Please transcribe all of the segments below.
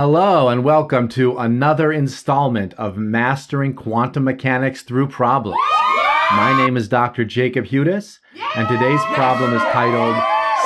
Hello and welcome to another installment of Mastering Quantum Mechanics Through Problems. My name is Dr. Jacob Hudis, and today's problem is titled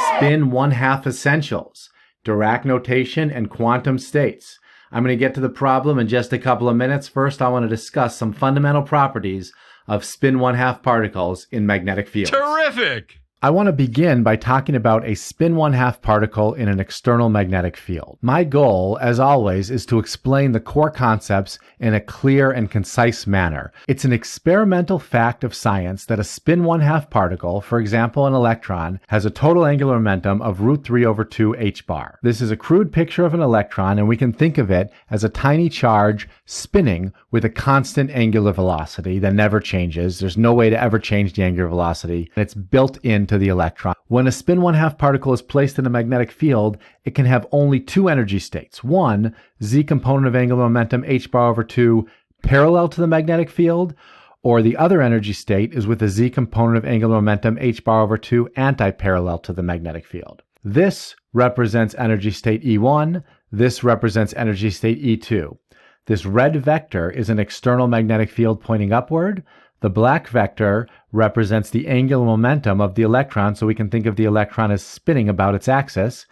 Spin 1/2 Essentials, Dirac Notation and Quantum States. I'm going to get to the problem in just a couple of minutes. First, I want to discuss some fundamental properties of spin 1/2 particles in magnetic fields. Terrific! I want to begin by talking about a spin 1/2 particle in an external magnetic field. My goal, as always, is to explain the core concepts in a clear and concise manner. It's an experimental fact of science that a spin 1/2 particle, for example an electron, has a total angular momentum of √3/2 h bar. This is a crude picture of an electron, and we can think of it as a tiny charge spinning with a constant angular velocity that never changes. There's no way to ever change the angular velocity, and it's built into the electron. When a spin 1/2 particle is placed in a magnetic field, it can have only two energy states. One, z component of angular momentum h bar/2 parallel to the magnetic field, or the other energy state is with a z component of angular momentum h bar/2 anti-parallel to the magnetic field. This represents energy state E1. This represents energy state E2. This red vector is an external magnetic field pointing upward. The black vector represents the angular momentum of the electron, so we can think of the electron as spinning about its axis,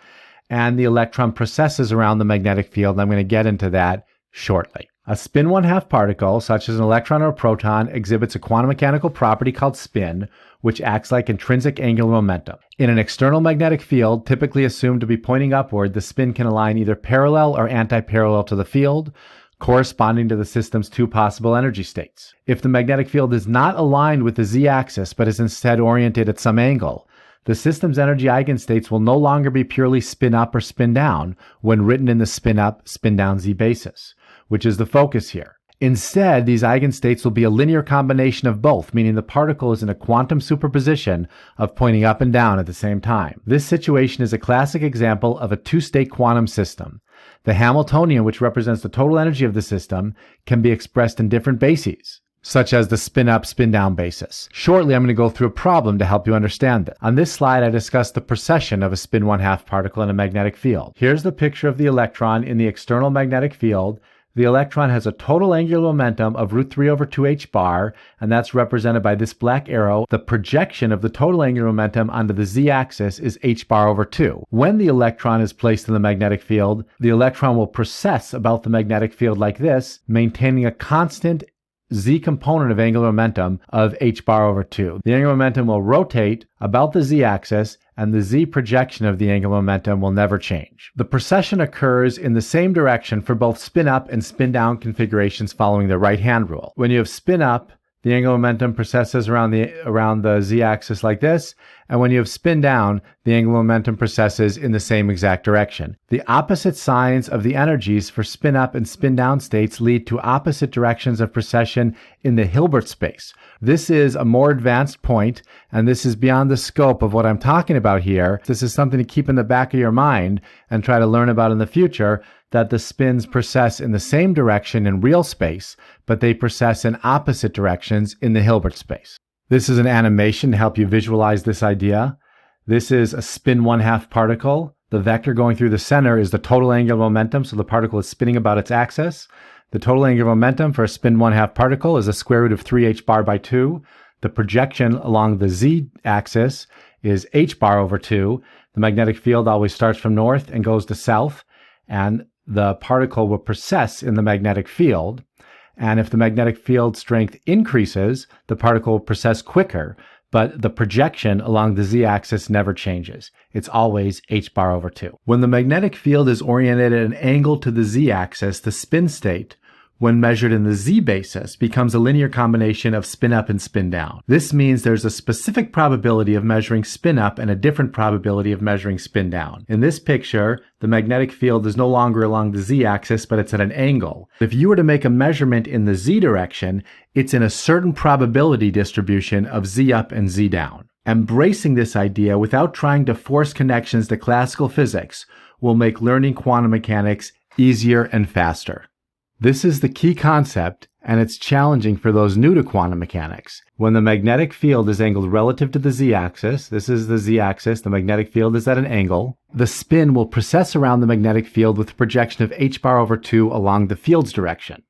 and the electron precesses around the magnetic field, and I'm going to get into that shortly. A spin 1/2 particle, such as an electron or a proton, exhibits a quantum mechanical property called spin, which acts like intrinsic angular momentum. In an external magnetic field, typically assumed to be pointing upward, the spin can align either parallel or anti-parallel to the field, corresponding to the system's two possible energy states. If the magnetic field is not aligned with the z-axis but is instead oriented at some angle, the system's energy eigenstates will no longer be purely spin up or spin down when written in the spin up, spin down z basis, which is the focus here. Instead, these eigenstates will be a linear combination of both, meaning the particle is in a quantum superposition of pointing up and down at the same time. This situation is a classic example of a two-state quantum system. The Hamiltonian, which represents the total energy of the system, can be expressed in different bases, such as the spin-up, spin-down basis. Shortly, I'm going to go through a problem to help you understand it. On this slide, I discussed the precession of a spin 1/2 particle in a magnetic field. Here's the picture of the electron in the external magnetic field. The electron has a total angular momentum of √3/2 h bar, and that's represented by this black arrow. The projection of the total angular momentum onto the z-axis is h bar/2. When the electron is placed in the magnetic field, the electron will precess about the magnetic field like this, maintaining a constant z component of angular momentum of h bar/2. The angular momentum will rotate about the z-axis, and the z projection of the angular momentum will never change. The precession occurs in the same direction for both spin up and spin down configurations following the right-hand rule. When you have spin up, the angular momentum precesses around the z-axis like this, and when you have spin down, the angular momentum precesses in the same exact direction. The opposite signs of the energies for spin up and spin down states lead to opposite directions of precession in the Hilbert space. This is a more advanced point, and this is beyond the scope of what I'm talking about here. This is something to keep in the back of your mind and try to learn about in the future, that the spins precess in the same direction in real space, but they precess in opposite directions in the Hilbert space. This is an animation to help you visualize this idea. This is a spin 1/2 particle. The vector going through the center is the total angular momentum, so the particle is spinning about its axis. The total angular momentum for a spin 1/2 particle is the square root of 3h bar/2. The projection along the z-axis is h bar/2. The magnetic field always starts from north and goes to south, and the particle will precess in the magnetic field. And if the magnetic field strength increases, the particle will precess quicker, but the projection along the z-axis never changes. It's always h bar/2. When the magnetic field is oriented at an angle to the z-axis, the spin state, when measured in the z basis, becomes a linear combination of spin up and spin down. This means there's a specific probability of measuring spin up and a different probability of measuring spin down. In this picture, the magnetic field is no longer along the z-axis, but it's at an angle. If you were to make a measurement in the z direction, it's in a certain probability distribution of z up and z down. Embracing this idea without trying to force connections to classical physics will make learning quantum mechanics easier and faster. This is the key concept, and it's challenging for those new to quantum mechanics. When the magnetic field is angled relative to the z-axis, this is the z-axis, the magnetic field is at an angle, the spin will precess around the magnetic field with a projection of h bar over 2 along the field's direction.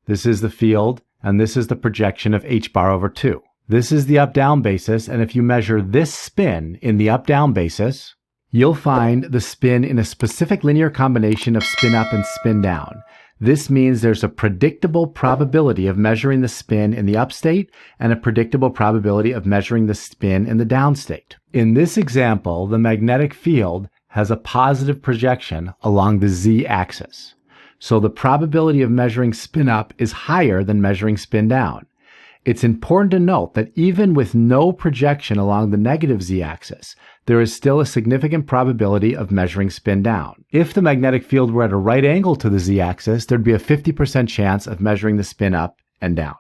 This is the field, and this is the projection of h bar over 2. This is the up-down basis, and if you measure this spin in the up-down basis, you'll find the spin in a specific linear combination of spin up and spin down. This means there's a predictable probability of measuring the spin in the up state and a predictable probability of measuring the spin in the down state. In this example, the magnetic field has a positive projection along the z-axis. So the probability of measuring spin up is higher than measuring spin down. It's important to note that even with no projection along the negative z-axis, there is still a significant probability of measuring spin down. If the magnetic field were at a right angle to the z-axis, there'd be a 50% chance of measuring the spin up and down.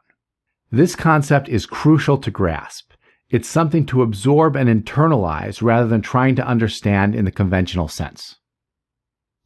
This concept is crucial to grasp. It's something to absorb and internalize rather than trying to understand in the conventional sense.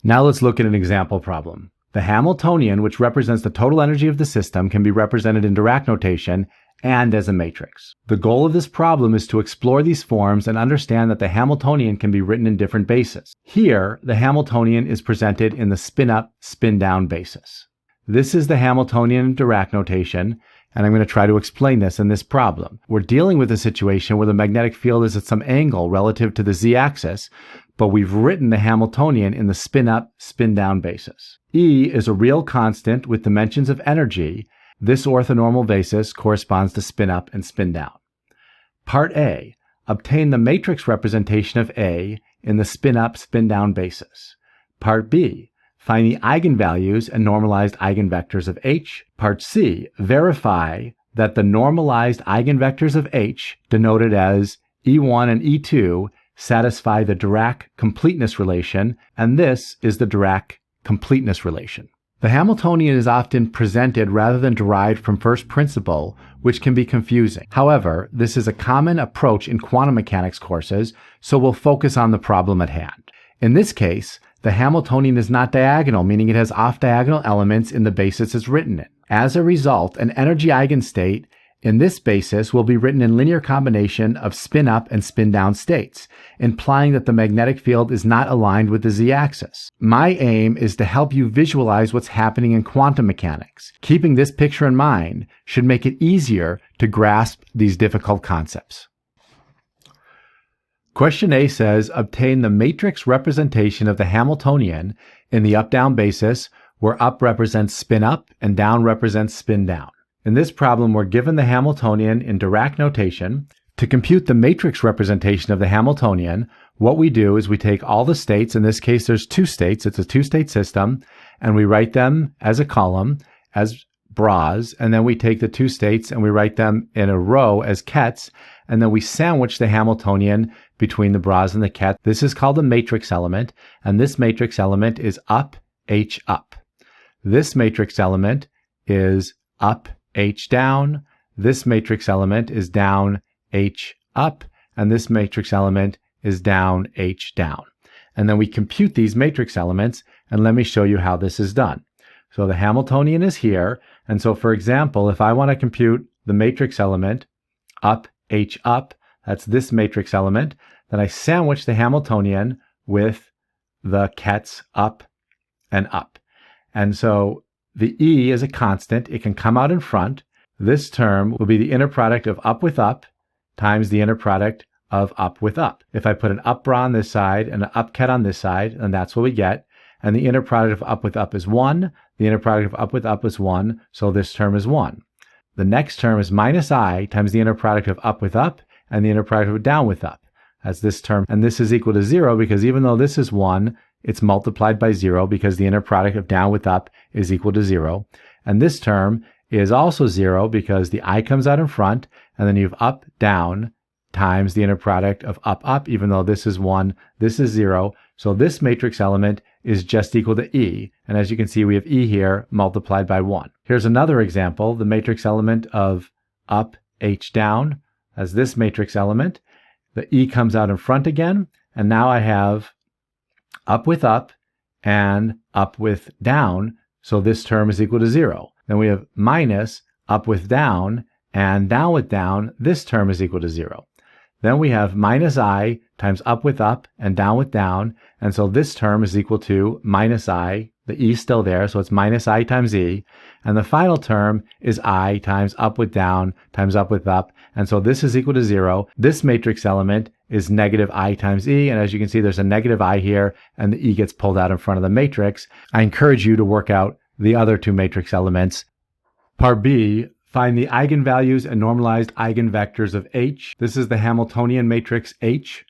Now let's look at an example problem. The Hamiltonian, which represents the total energy of the system, can be represented in Dirac notation and as a matrix. The goal of this problem is to explore these forms and understand that the Hamiltonian can be written in different bases. Here, the Hamiltonian is presented in the spin-up, spin-down basis. This is the Hamiltonian in Dirac notation, and I'm going to try to explain this in this problem. We're dealing with a situation where the magnetic field is at some angle relative to the z-axis, but we've written the Hamiltonian in the spin-up, spin-down basis. E is a real constant with dimensions of energy. This orthonormal basis corresponds to spin-up and spin-down. Part A, obtain the matrix representation of A in the spin-up, spin-down basis. Part B, find the eigenvalues and normalized eigenvectors of H. Part C, verify that the normalized eigenvectors of H, denoted as E1 and E2, satisfy the Dirac completeness relation, and this is the Dirac completeness relation. The Hamiltonian is often presented rather than derived from first principle, which can be confusing. However, this is a common approach in quantum mechanics courses, so we'll focus on the problem at hand. In this case, the Hamiltonian is not diagonal, meaning it has off-diagonal elements in the basis it's written in. As a result, an energy eigenstate in this basis will be written in linear combination of spin-up and spin-down states, implying that the magnetic field is not aligned with the z-axis. My aim is to help you visualize what's happening in quantum mechanics. Keeping this picture in mind should make it easier to grasp these difficult concepts. Question A says, obtain the matrix representation of the Hamiltonian in the up-down basis, where up represents spin-up and down represents spin-down. In this problem, we're given the Hamiltonian in Dirac notation. To compute the matrix representation of the Hamiltonian, what we do is we take all the states, in this case there's two states, it's a two-state system, and we write them as a column, as bras, and then we take the two states and we write them in a row as kets, and then we sandwich the Hamiltonian between the bras and the ket. This is called a matrix element, and this matrix element is up, H up. This matrix element is up, H down, this matrix element is down, H up, and this matrix element is down, H down. And then we compute these matrix elements, and let me show you how this is done. So the Hamiltonian is here, and so for example, if I want to compute the matrix element up, H up, that's this matrix element, then I sandwich the Hamiltonian with the kets up and up. And so the E is a constant. It can come out in front. This term will be the inner product of up with up times the inner product of up with up. If I put an up bra on this side and an up ket on this side, then that's what we get. And the inner product of up with up is 1. The inner product of up with up is 1, so this term is 1. The next term is minus I times the inner product of up with up and the inner product of down with up. That's this term. And this is equal to 0 because even though this is 1, it's multiplied by 0 because the inner product of down with up is equal to 0. And this term is also 0 because the I comes out in front, and then you have up, down, times the inner product of up, up, even though this is 1, this is 0. So this matrix element is just equal to E. And as you can see, we have E here multiplied by 1. Here's another example. The matrix element of up, H down, as this matrix element. The E comes out in front again, and now I have up with up and up with down, so this term is equal to 0. Then we have minus up with down, and down with down, this term is equal to 0. Then we have minus I times up with up and down with down, and so this term is equal to minus I. The E is still there, so it's minus I times E. And the final term is I times up with down times up with up, and so this is equal to 0. This matrix element is negative I times E, and as you can see, there's a negative I here, and the E gets pulled out in front of the matrix. I encourage you to work out the other two matrix elements. Part B, find the eigenvalues and normalized eigenvectors of H. This is the Hamiltonian matrix H.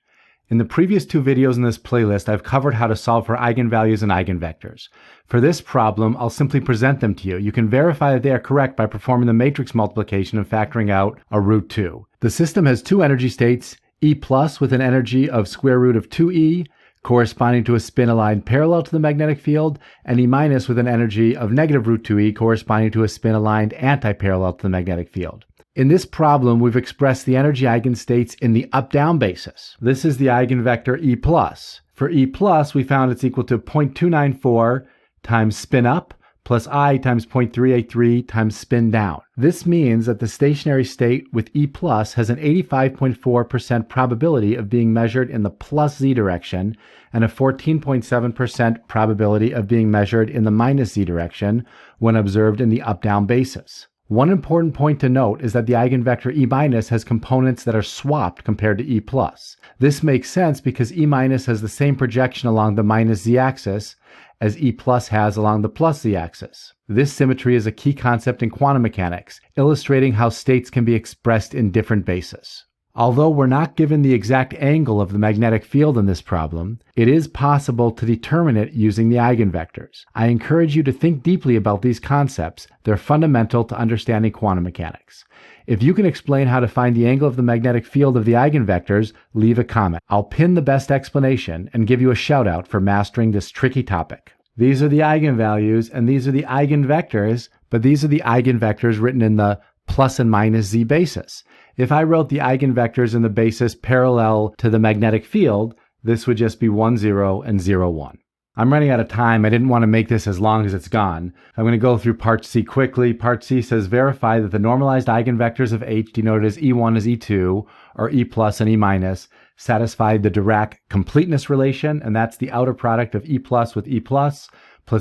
In the previous two videos in this playlist, I've covered how to solve for eigenvalues and eigenvectors. For this problem, I'll simply present them to you. You can verify that they are correct by performing the matrix multiplication and factoring out a root 2. The system has two energy states, E plus with an energy of square root of 2E, corresponding to a spin aligned parallel to the magnetic field, and E minus with an energy of negative root 2E, corresponding to a spin aligned anti-parallel to the magnetic field. In this problem, we've expressed the energy eigenstates in the up-down basis. This is the eigenvector E plus. For E plus, we found it's equal to 0.294 times spin up plus I times 0.383 times spin down. This means that the stationary state with E plus has an 85.4% probability of being measured in the plus Z direction and a 14.7% probability of being measured in the minus Z direction when observed in the up-down basis. One important point to note is that the eigenvector E minus has components that are swapped compared to E plus. This makes sense because E minus has the same projection along the minus Z-axis as E plus has along the plus Z-axis. This symmetry is a key concept in quantum mechanics, illustrating how states can be expressed in different bases. Although we're not given the exact angle of the magnetic field in this problem, it is possible to determine it using the eigenvectors. I encourage you to think deeply about these concepts. They're fundamental to understanding quantum mechanics. If you can explain how to find the angle of the magnetic field of the eigenvectors, leave a comment. I'll pin the best explanation and give you a shout out for mastering this tricky topic. These are the eigenvalues and these are the eigenvectors, but these are the eigenvectors written in the plus and minus Z basis. If I wrote the eigenvectors in the basis parallel to the magnetic field, this would just be 1, 0, and 0, 1. I'm running out of time. I didn't want to make this as long as it's gone. I'm going to go through part C quickly. Part C says verify that the normalized eigenvectors of H denoted as E1 as E2, or E plus and E minus, satisfy the Dirac completeness relation, and that's the outer product of E plus with E plus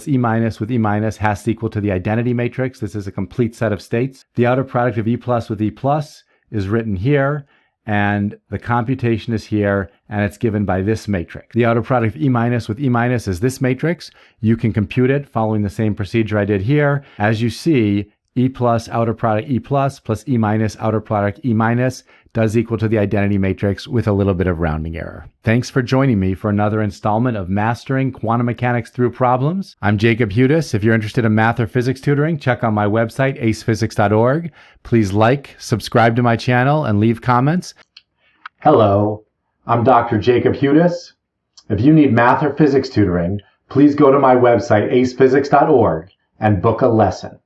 E minus with E minus has to equal to the identity matrix. This is a complete set of states. The outer product of E plus with E plus is written here, and the computation is here, and it's given by this matrix. The outer product of E minus with E minus is this matrix. You can compute it following the same procedure I did here. As you see, E plus outer product E plus E minus outer product E minus does equal to the identity matrix with a little bit of rounding error. Thanks for joining me for another installment of Mastering Quantum Mechanics Through Problems. I'm Jacob Hudis. If you're interested in math or physics tutoring, check out my website, acephysics.org. Please like, subscribe to my channel, and leave comments. Hello, I'm Dr. Jacob Hudis. If you need math or physics tutoring, please go to my website, acephysics.org, and book a lesson.